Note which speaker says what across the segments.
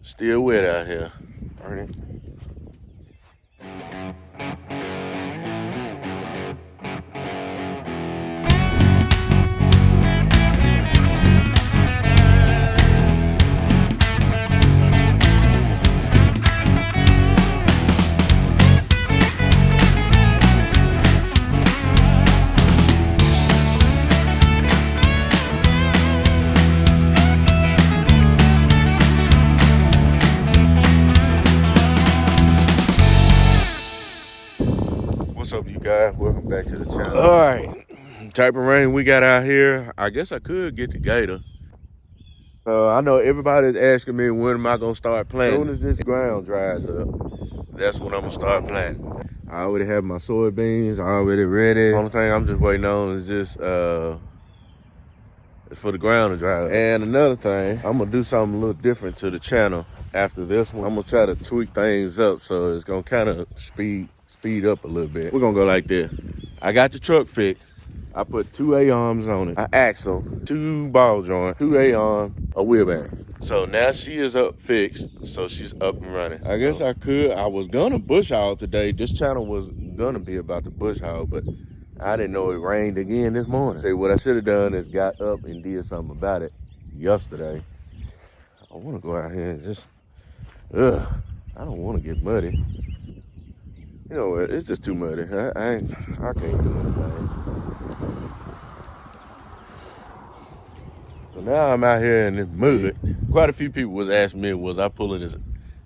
Speaker 1: Still wet out here. Ernie. What's up, you guys? Welcome back to the channel. All right, type of rain we got out here. I guess I could get the gator. I know everybody's asking me when am I gonna start planting. As soon as this ground dries up, that's when I'm gonna start planting. I already have my soybeans already ready. The only thing I'm just waiting on is just it's for the ground to dry up. And another thing, I'm gonna do something a little different to the channel after this one. I'm gonna try to tweak things up so it's gonna kind of speed up a little bit. We're gonna go like this. I got the truck fixed. I put 2 A-arms on it, an axle, 2 ball joints, 2 A-arms, a wheel bearing. So now she is up fixed, so she's up and running. I guess I was gonna bush hog today. This channel was gonna be about the bush hog, but I didn't know it rained again this morning. Say what I should have done is got up and did something about it yesterday. I wanna go out here and just, I don't wanna get muddy. You know what, it's just too muddy. I can't do anything. So now I'm out here in this mud. Quite a few people was asking me, was I pulling this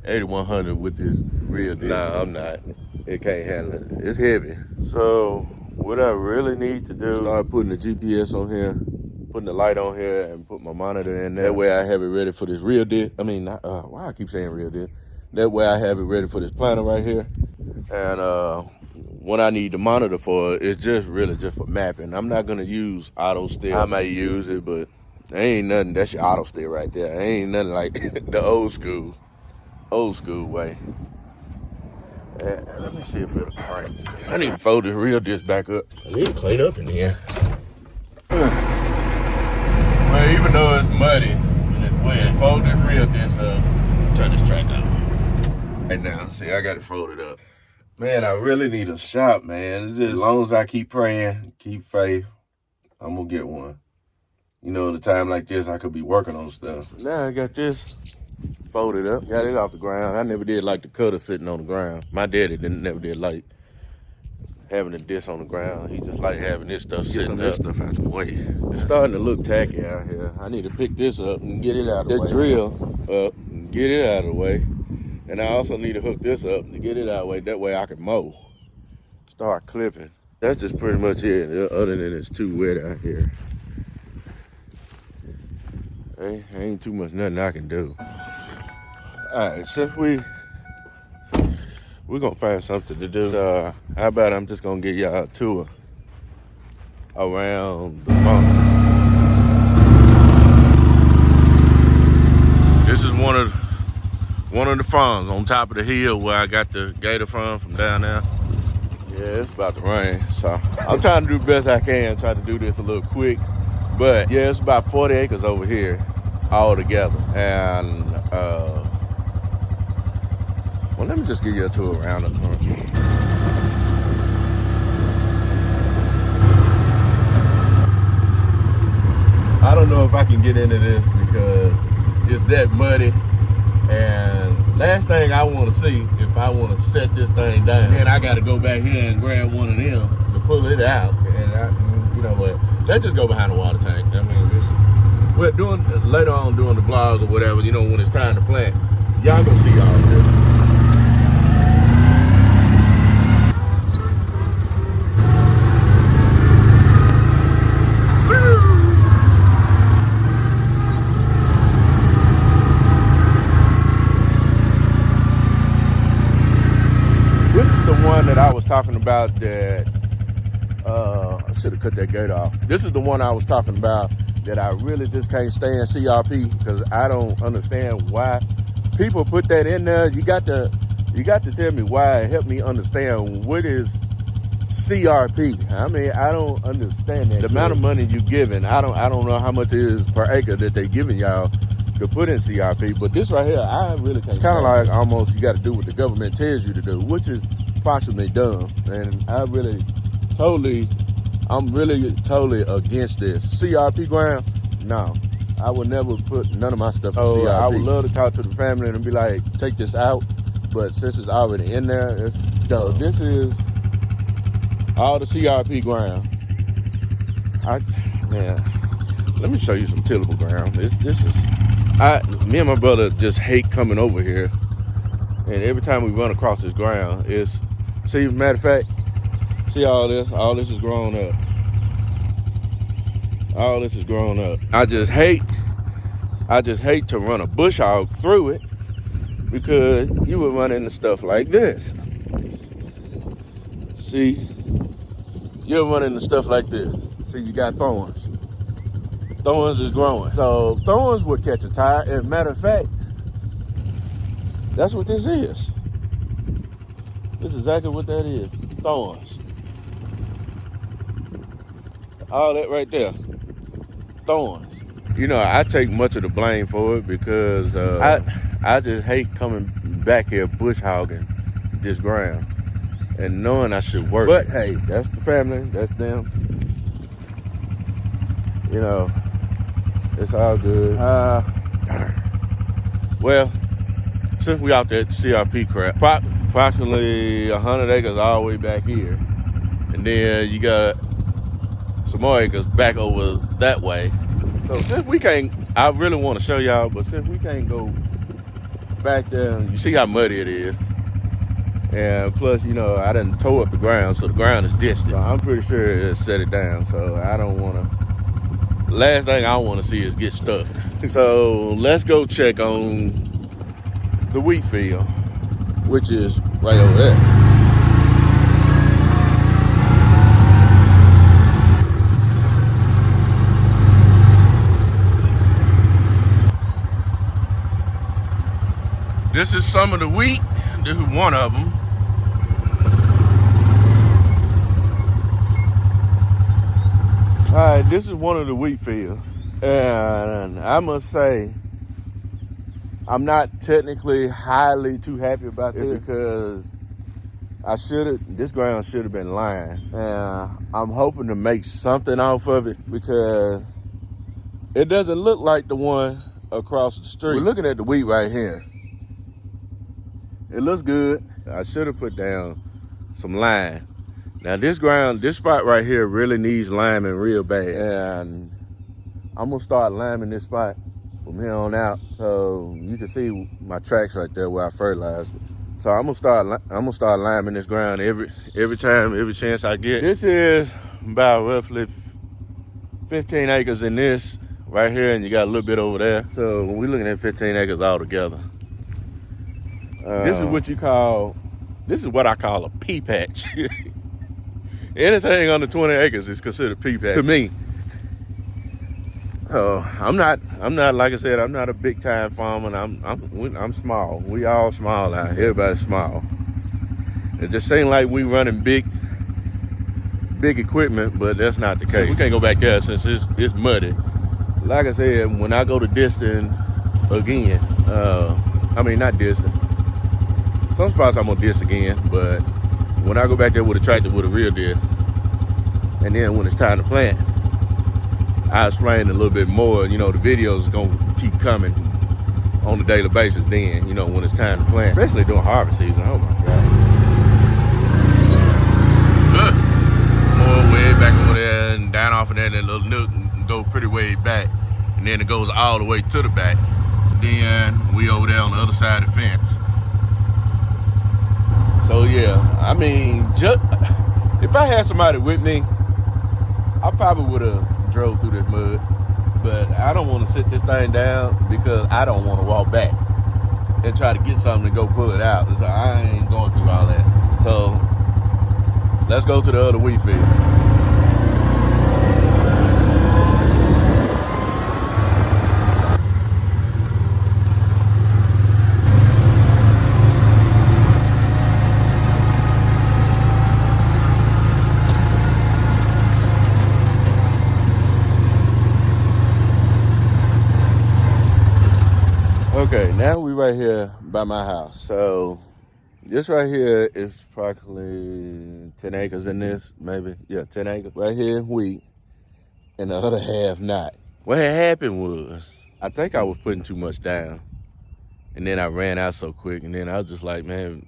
Speaker 1: 8100 with this real deal? Nah, I'm not. It can't handle it. It's heavy. So what I really need to do is start putting the GPS on here, putting the light on here, and put my monitor in there. That way I have it ready for this real deal. I mean, why I keep saying real deal? That way I have it ready for this planter right here. And what I need the monitor for is just really just for mapping. I'm not gonna use auto steer. I may use it, but there ain't nothing. That's your auto steer right there. There ain't nothing like the old school way. And let me see if it'll crank. I need to fold this real disc back up. I need to clean up in here. Well, even though it's muddy and it's wet, fold this real disc up. Turn this track down. Right now, see, I got it folded up. Man, I really need a shop, man. It's just, as long as I keep praying, keep faith, I'm gonna get one. You know, at a time like this, I could be working on stuff. Now I got this folded up, got it off the ground. I never did like the cutter sitting on the ground. My daddy never did like having the disc on the ground. He just like having this stuff sitting up. This stuff out the way. It's starting to look tacky out here. I need to pick this up and get it out of the way. That drill up and get it out of the way. And I also need to hook this up to get it out of the way. That way I can mow. Start clipping. That's just pretty much it. Other than it's too wet out here. Ain't too much nothing I can do. All right, since we're gonna find something to do. How about I'm just gonna give y'all a tour around the farm. This is one of the farms on top of the hill where I got the gator from down there. Yeah, it's about to rain, so I'm trying to do the best I can, try to do this a little quick. But yeah, it's about 40 acres over here all together. And well, let me just give you a tour around the farm. I don't know if I can get into this because it's that muddy. And last thing I want to see, if I want to set this thing down, then I got to go back here and grab one of them to pull it out. And you know what? Let's just go behind the water tank. I mean, we're doing later on doing the vlogs or whatever. You know, when it's time to plant, y'all gonna see all this. That I was talking about that I should have cut that gate off. This is the one I was talking about that I really just can't stand CRP because I don't understand why people put that in there. You got to tell me why. Help me understand what is CRP. I mean, I don't understand that. The amount of money you're giving, I don't know how much it is per acre that they giving y'all to put in CRP, but this right here, I really can't. It's kind of like almost you got to do what the government tells you to do, which is approximately dumb. And I'm really totally against this. CRP ground, no. I would never put none of my stuff in CRP. I would love to talk to the family and be like, take this out, but since it's already in there, it's dumb. So this is all the CRP ground. Let me show you some tillable ground. Me and my brother just hate coming over here, and every time we run across this ground, matter of fact, see all this is grown up. All this is grown up. I just hate to run a bush hog through it because you would run into stuff like this. See, you'll run into stuff like this. See, you got thorns. Thorns is growing. So thorns would catch a tire. As a matter of fact, that's what this is. This is exactly what that is. Thorns. All that right there. Thorns. You know, I take much of the blame for it because I just hate coming back here bush hogging this ground and knowing I should work. But hey, that's the family. That's them. You know, it's all good. Well, since we out there at CRP crap, approximately 100 acres all the way back here. And then you got some more acres back over that way. So since we can't, I really want to show y'all, but since we can't go back there, you see how muddy it is. And plus, you know, I done tore up the ground, so the ground is distant. So I'm pretty sure it'll set it down, so I don't want to. Last thing I want to see is get stuck. So let's go check on the wheat field, which is right over there. This is some of the wheat. This is one of them. All right, this is one of the wheat fields. And I must say, I'm not technically highly too happy about this because this ground should have been lined. And I'm hoping to make something off of it because it doesn't look like the one across the street. We're looking at the wheat right here. It looks good. I should have put down some lime. Now this spot right here really needs liming real bad. And I'm gonna start liming this spot from here on out. So you can see my tracks right there where I fertilized it. So I'm gonna start liming this ground every chance I get. This is about roughly 15 acres in this right here, and you got a little bit over there. So we're looking at 15 acres all together. This is what I call a pea patch. Anything under 20 acres is considered pea patch to me. I'm not like I said, I'm not a big time farmer. I'm small. We all small out here. Everybody's small. It just seems like we running big equipment, but that's not the case. So we can't go back there since it's muddy. Like I said, when I go to Diston again, not Diston. Some spots I'm gonna disc again, but when I go back there with a tractor with a real disc, and then when it's time to plant, I explain a little bit more. You know, the videos is gonna keep coming on a daily basis then, you know, when it's time to plant, especially during harvest season. Oh my God. More way back over there and down off of that little nook and go pretty way back. And then it goes all the way to the back. Then we over there on the other side of the fence. So yeah, I mean, if I had somebody with me, I probably would have drove through this mud. But I don't want to sit this thing down because I don't want to walk back and try to get something to go pull it out. So I ain't going through all that. So let's go to the other wheat field. Okay, now we right here by my house. So this right here is practically 10 acres in this, maybe. Yeah, 10 acres. Right here wheat, and the other half not. What had happened was, I think I was putting too much down. And then I ran out so quick, and then I was just like, man,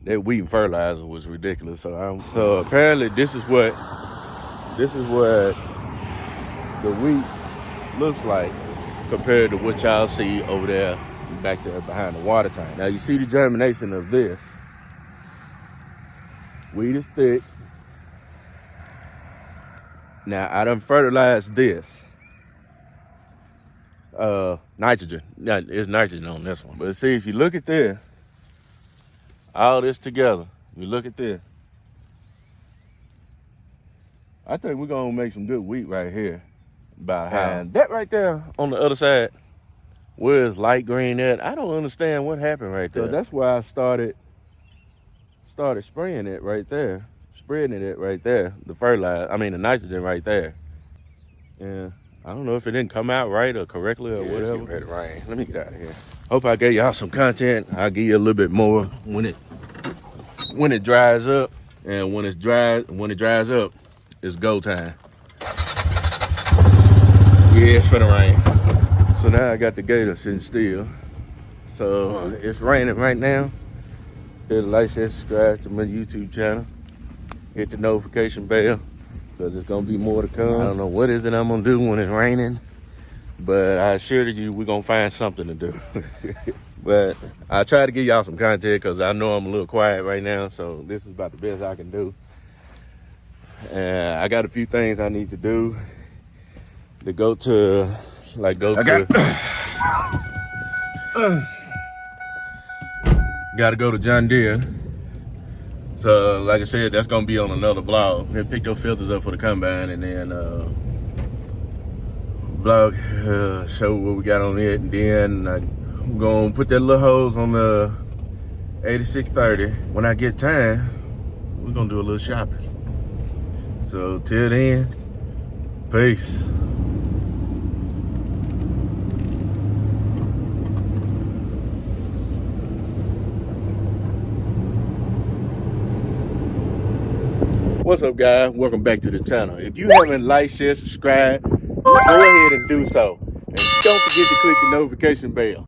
Speaker 1: that wheat and fertilizer was ridiculous. So apparently this is what the wheat looks like compared to what y'all see over there, back there behind the water tank. Now you see the germination of this. Wheat is thick. Now I done fertilized this. Nitrogen. Yeah, it's nitrogen on this one. But see, if you look at this, all this together, you look at this, I think we're gonna make some good wheat right here. About how. And that right there on the other side, where it's light green at, I don't understand what happened right there. So that's why I started spraying it right there. Spreading it right there. The nitrogen right there. And I don't know if it didn't come out right or correctly or whatever. It's ready to rain. Let me get out of here. Hope I gave y'all some content. I'll give you a little bit more when it dries up. And when it dries up, it's go time. Yeah, it's finna rain. So now I got the gator sitting still. So it's raining right now. Hit a like, share, subscribe to my YouTube channel. Hit the notification bell, because it's gonna be more to come. I don't know what is it I'm gonna do when it's raining, but I assure you we're gonna find something to do. But I try to give y'all some content because I know I'm a little quiet right now, so this is about the best I can do. And I got a few things I need to do to gotta go to John Deere. So like I said, that's gonna be on another vlog. Then pick those filters up for the combine, and then vlog show what we got on it. And then I'm gonna put that little hose on the 8630. When I get time, we're gonna do a little shopping. So till then, peace. What's up, guys? Welcome back to the channel. If you haven't liked, share, subscribe, go ahead and do so. And don't forget to click the notification bell.